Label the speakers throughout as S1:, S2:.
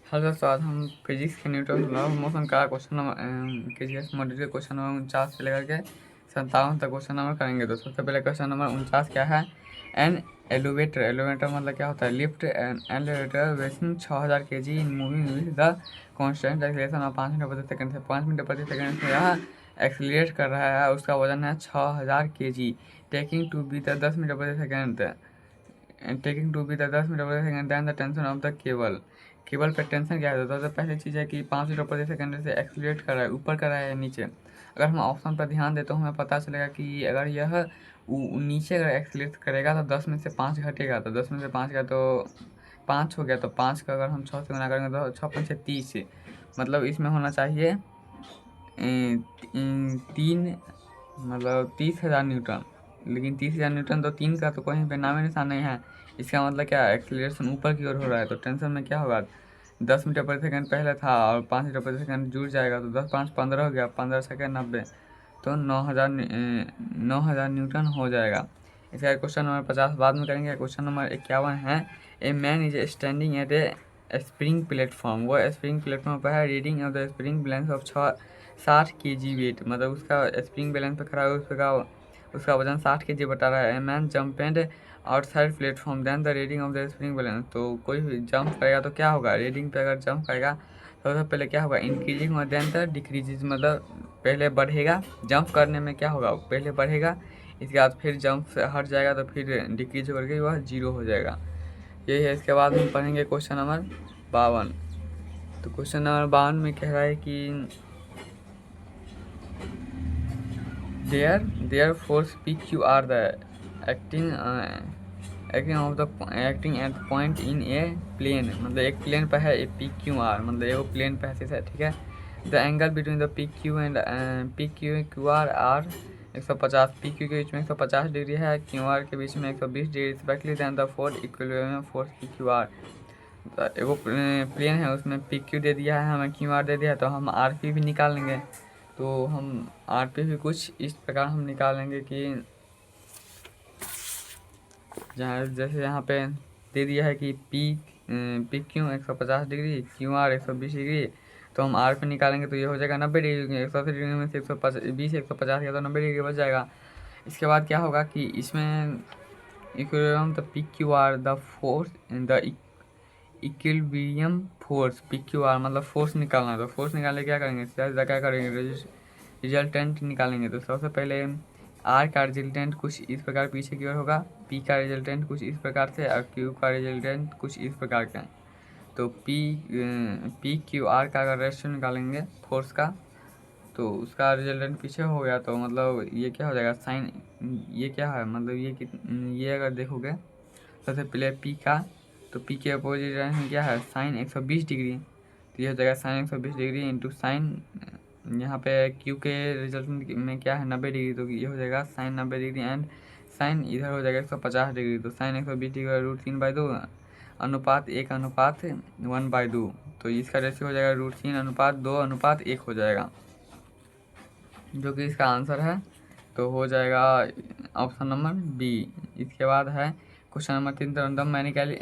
S1: Hello दोस्तों, आज हम फिजिक्स के न्यूटन लॉ मोशन का क्वेश्चन नंबर के मॉड्यूल के क्वेश्चन नंबर 49 से लेकर के 57 तक क्वेश्चन नंबर करेंगे। तो सबसे पहले क्वेश्चन नंबर 49 क्या है। एन एलिवेटर एलिवेटर मतलब क्या होता है। Lift an elevator weighing 6000 kg in moving with the constant acceleration of 5 metre प्रति सेकंड से 5 मीटर प्रति सेकंड से यह एक्सीलरेट कर रहा है। उसका वजन है 6000 kg। Taking to be the 10 metre प्रति second taking to be the 10 metre प्रति second then the tension of the cable पे टेंशन क्या है। तो सबसे पहली चीज़ है कि 5 मीटर प्रति सेकंड से एक्सीलरेट कर रहा है, ऊपर कर रहा है या नीचे। अगर हम ऑप्शन पर ध्यान दें तो हमें पता चलेगा कि अगर यह नीचे अगर एक्सीलरेट करेगा तो 10 में से 5 घटेगा, तो 10 में से 5 का तो 5 हो गया। तो 5 का अगर हम 6 से गुना करेंगे तो 6 5 30, मतलब इसमें होना चाहिए 3 मतलब 30,000 न्यूटन। लेकिन 30,000 न्यूटन तो 3 का तो कहीं पे नाम निशान नहीं है। इसका मतलब क्या है, एक्सीलरेशन ऊपर की ओर हो रहा है। तो टेंशन में क्या होगा, 10 मीटर प्रति सेकंड पहले था और 5 मीटर प्रति सेकंड जुड़ जाएगा तो 10 5 15 हो गया, 15 सेकंड 90, तो 9,000 न्यूटन हो जाएगा। इसका क्वेश्चन नंबर 50 बाद में करेंगे। क्वेश्चन नंबर 51 है। A man is standing at a spring platform. वो स्प्रिंग प्लेटफॉर्म पर है। Reading of the spring balance of 60 kg weight, मतलब उसका स्प्रिंग बैलेंस पर खड़ा है, उसका वजन 60 kg बता रहा है। A man jumped outside platform than the reading of the spring balance. तो कोई भी जंप करेगा तो क्या होगा, रीडिंग पे अगर जंप करेगा तो सबसे पहले क्या होगा, इंक्रीजिंग और दैन द डिक्रीजिज, मतलब पहले बढ़ेगा। जंप करने में क्या होगा, पहले बढ़ेगा, इसके बाद फिर जंप से हट जाएगा तो फिर डिक्रीज करके वह 0 हो जाएगा। यही है। इसके बाद हम पढ़ेंगे क्वेश्चन नंबर 52। तो क्वेश्चन नंबर 52 में कह रहा है कि there force P Q R the acting acting at point in a plane, मतलब एक प्लेन पर है ए पी क्यू आर, मतलब एगो प्लेन पर है, ठीक है। The angle between the P Q and Q R 150, P Q के बीच में 150 डिग्री है, क्यू आर के बीच में 120 degree respectively than the force equilibrium force P Q R. एगो प्लेन है, उसमें पी क्यू दे दिया है, हमें क्यू आर दे दिया है, तो हम आर पी भी निकाल लेंगे। तो हम आर पी भी कुछ इस प्रकार हम निकालेंगे कि जैसे यहाँ पे दे दिया है कि P Q 150 degree, Q R 120 degree, तो हम आर पे निकालेंगे तो ये हो जाएगा 90 डिग्री। 180 डिग्री में से 120 150 का तो 90 डिग्री बच जाएगा। इसके बाद क्या होगा कि इसमें equilibrium the P Q R the force the equilibrium force P Q are, मतलब फोर्स निकालना है। तो फोर्स निकालने क्या करेंगे, सीधा क्या करेंगे, रिजल्टेंट निकालेंगे। तो सबसे पहले आर का रिजल्टेंट कुछ इस प्रकार पीछे की ओर होगा, पी का रिजल्टेंट कुछ इस प्रकार से और क्यू का रिजल्टेंट कुछ इस प्रकार का। तो पी क्यू आर का अगर रेशियो निकालेंगे फोर्स का, तो उसका रिजल्टेंट पीछे हो गया, तो मतलब ये क्या हो जाएगा, साइन, ये क्या है, मतलब ये अगर देखोगे सबसे पहले पी का, तो पी के अपोजिट में क्या है, साइन 120 डिग्री, तो ये हो जाएगा साइन 120 डिग्री इंटू साइन, यहाँ पे क्यू के रिजल्ट में क्या है 90 डिग्री, तो ये हो जाएगा साइन 90 डिग्री एंड साइन इधर हो जाएगा 150 डिग्री। तो साइन 120 डिग्री √3/2 अनुपात 1 अनुपात 1/2, तो इसका रेशियो हो जाएगा √3 अनुपात 2 अनुपात 1 हो जाएगा, जो कि इसका आंसर है। तो हो जाएगा ऑप्शन नंबर बी। इसके बाद है question number 3। The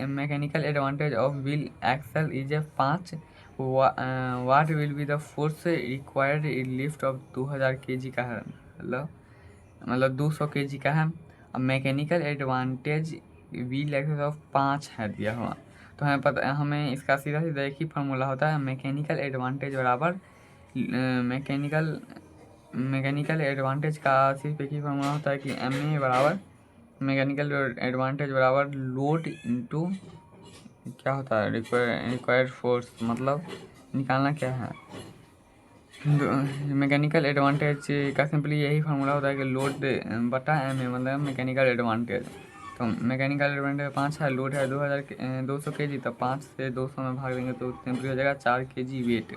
S1: mechanical advantage of wheel axle is a 5। What will be the force required in lift of 2000 kg का है, मतलब 200 kg का है। अब mechanical advantage wheel axle of 5 है दिया हुआ, तो हमें पता, हमें इसका सीधा सीधा एक ही फार्मूला होता है, मैकेनिकल एडवांटेज बराबर मैकेनिकल एडवांटेज का सिर्फ एक ही फार्मूला होता है कि एम ए बराबर मैकेनिकल एडवांटेज बराबर लोड इंटू क्या होता है, रिक्वायर्ड फोर्स, मतलब निकालना क्या है। मैकेनिकल एडवांटेज का सिंपली यही फार्मूला होता है कि लोड बटा एम ए, मतलब मैकेनिकल एडवांटेज। तो मैकेनिकल एडवांटेज 5 है, लोड है 200 kg, तो 5 से 200 में भाग देंगे तो सिंपली हो जाएगा 4 kg वेट।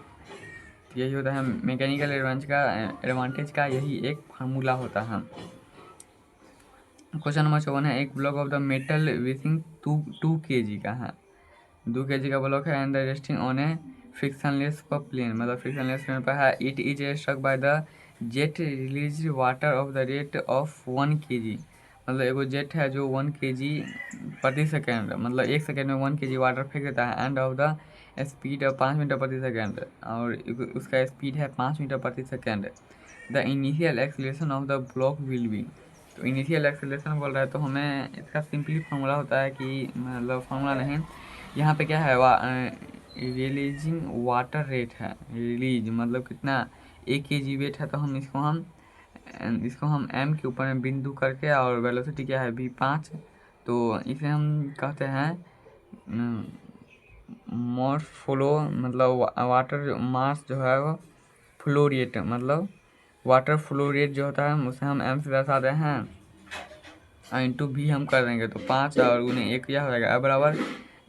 S1: यही होता है मैकेनिकल एडवांटेज का यही एक फार्मूला होता है। क्वेश्चन नंबर 54 है। एक block of the metal weighing 2 kg का है, 2 kg का ब्लॉक है and the resting on a frictionless plane, मतलब फ्रिक्शनलेस प्लेन पर है। It is struck by the jet release water of the rate of 1 kg, मतलब एगो जेट है जो 1 kg प्रति सेकेंड, मतलब 1 सेकेंड में 1 kg वाटर फेंक देता है, and of the speed 5 metre प्रति सेकेंड और उसका स्पीड है 5 मीटर प्रति second. The initial acceleration of the block will be. तो इनिशियल एक्सीलरेशन बोल रहा है तो हमें इसका सिंपली फार्मूला होता है कि मतलब फार्मूला नहीं, यहाँ पे क्या है रिलीजिंग वाटर रेट है। रिलीज मतलब कितना 1 kg वेट है, तो हम इसको हम m के ऊपर में बिंदु करके और वेलोसिटी क्या है v5, तो इसे हम कहते हैं मास फ्लो, मतलब वाटर मास जो है वो फ्लो रेट, मतलब वाटर फ्लो रेट जो होता है उसे हम m से दर्शाते हैं इंटू भी हम कर देंगे तो 5 और गुने 1 क्या हो जाएगा बराबर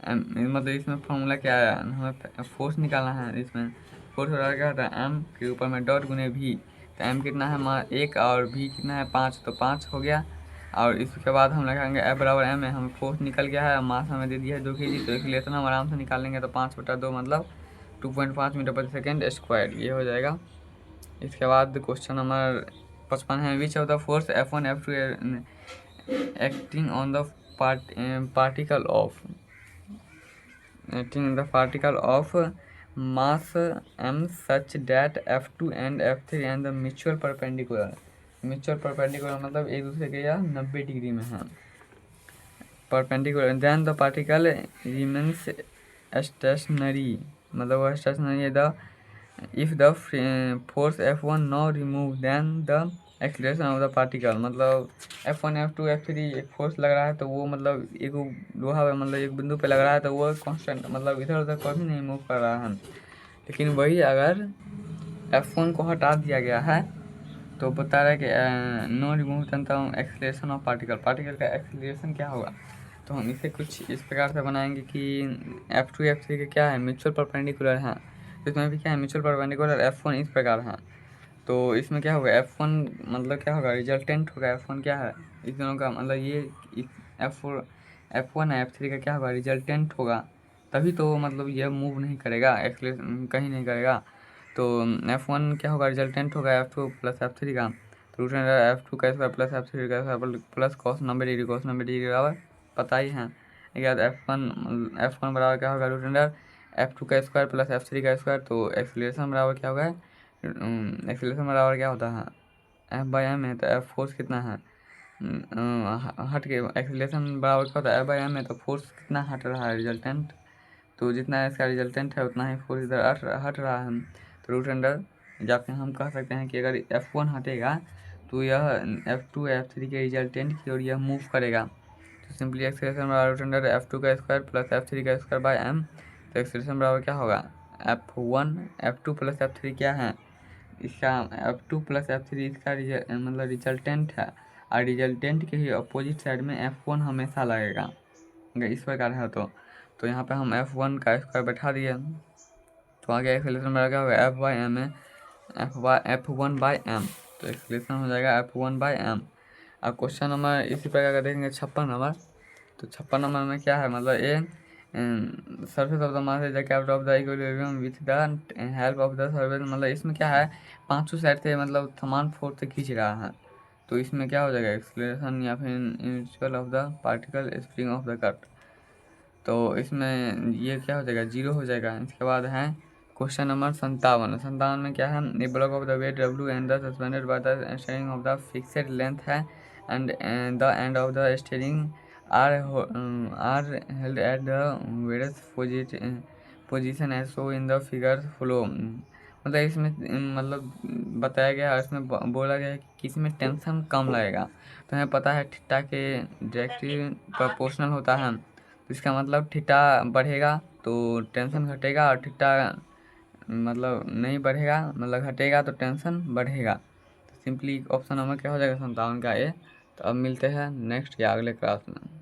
S1: मतलब इसमें फॉर्मूला क्या है, हमें फोर्स निकालना है। इसमें फोर्स वाला क्या होता है m के ऊपर में डॉट गुने भी, तो m कितना है 1 और v कितना है 5, तो 5 हो गया। और इसके बाद हम लगाएंगे F बराबर m है, हमें फोर्स निकल गया है, मास हमें दे दिया है 2 kg, तो एक्सीलरेशन हम आराम से निकाल लेंगे। तो 5/2 मतलब 2.5 मीटर प्रति सेकेंड स्क्वायर ये हो जाएगा। इसके बाद क्वेश्चन नंबर 55 है, which of the force F1 F2 acting on the particle of mass m such that F2 and F3 and the mutual perpendicular मतलब एक दूसरे के या 90 डिग्री में है perpendicular, then the particle remains stationary मतलब वह स्टेशनरी है। if the force F1 now remove then the acceleration of the particle मतलब F1 F2 F3 एक फोर्स लग रहा है तो वो मतलब एक लोहा पे मतलब एक बिंदु पे लग रहा है तो वो कांस्टेंट मतलब इधर उधर कभी नहीं मूव कर रहा है। लेकिन वही अगर F1 को हटा दिया गया है तो बता रहा है कि no remove acceleration of particle का एक्सीलरेशन क्या होगा। तो हम इसे कुछ इस प्रकार से बनाएंगे कि F2 F3 के क्या है म्यूचुअल परपेंडिकुलर हैं, तो इसमें भी क्या है म्यूचुअल परपेंडिकुलर F1 इस प्रकार है। तो इसमें क्या होगा F1 मतलब क्या होगा रिजल्टेंट होगा। F1 क्या है इस दोनों का मतलब ये F1 है F3 का क्या होगा रिजल्टेंट होगा, तभी तो मतलब यह मूव नहीं करेगा एक्सीलरेशन कहीं नहीं करेगा। तो F1 क्या होगा रिजल्टेंट होगा F2 प्लस F3 का, तो रूट अंडर F2 का स्क्वायर प्लस F3 का स्क्वायर प्लस cos 90 डिग्री बराबर पता ही है। F1 बराबर क्या होगा रूट अंडर F2 का स्क्वायर प्लस F3 का स्क्वायर, तो एक्सीलरेशन बराबर क्या होगा एक्सीलरेशन बराबर क्या होता है F/m है, तो F फोर्स कितना है हट के एक्सीलरेशन बराबर क्या होता है F/m है, तो फोर्स कितना हट रहा है रिजल्टेंट, तो जितना इसका रिजल्टेंट है उतना ही फोर्स इधर हट रहा है। तो रूट अंडर जाके हम कह सकते हैं कि अगर F1 हटेगा तो यह F2 F3 के रिजल्टेंट की ओर यह मूव करेगा। तो सिंपली एक्सीलरेशन बराबर रूट अंडर F2 का स्क्वायर प्लस F3 का स्क्वायर बाय m, तो एक्सीलरेशन बराबर क्या होगा F1 F2 प्लस F3 क्या है इसका F2 प्लस F3 इसका मतलब रिजल्टेंट है, और रिजल्टेंट के ही अपोजिट साइड में F1 हमेशा लगेगा अगर इस प्रकार है। तो यहाँ पे हम F1 का स्क्वायर बैठा दिए, तो आगे एक्सीलरेशन बराबर क्या होगा F/m है F1/m, तो एक्सीलरेशन हो जाएगा F1/m। अब क्वेश्चन नंबर इसी प्रकार का देखेंगे 56 नंबर। तो 56 नंबर में क्या है मतलब surface of the mass is the kept of the equilibrium with the help of the surface, मतलब इसमें क्या है पांचों साइड से मतलब समान फोर्स से खींच रहा है, तो इसमें क्या हो जाएगा एक्सीलरेशन या फिर initial of the particle spring of the cut, तो इसमें ये क्या हो जाएगा 0 हो जाएगा। इसके बाद है क्वेश्चन नंबर 57 में क्या है a block of the weight W and the suspended by the steering of the fixed length है and the end of the steering are held at the various position as show in the figure flow, मतलब इसमें मतलब बताया गया है इसमें बोला गया है कि किसी में टेंशन कम लगेगा, तो हमें पता है थीटा के डायरेक्टली प्रोपोर्शनल होता है, तो इसका मतलब थीटा बढ़ेगा तो टेंशन घटेगा और थीटा मतलब नहीं बढ़ेगा मतलब घटेगा तो टेंशन बढ़ेगा। तो सिंपली ऑप्शन नंबर क्या हो जाएगा 57 का ए। तो अब मिलते हैं नेक्स्ट या अगले क्लास में।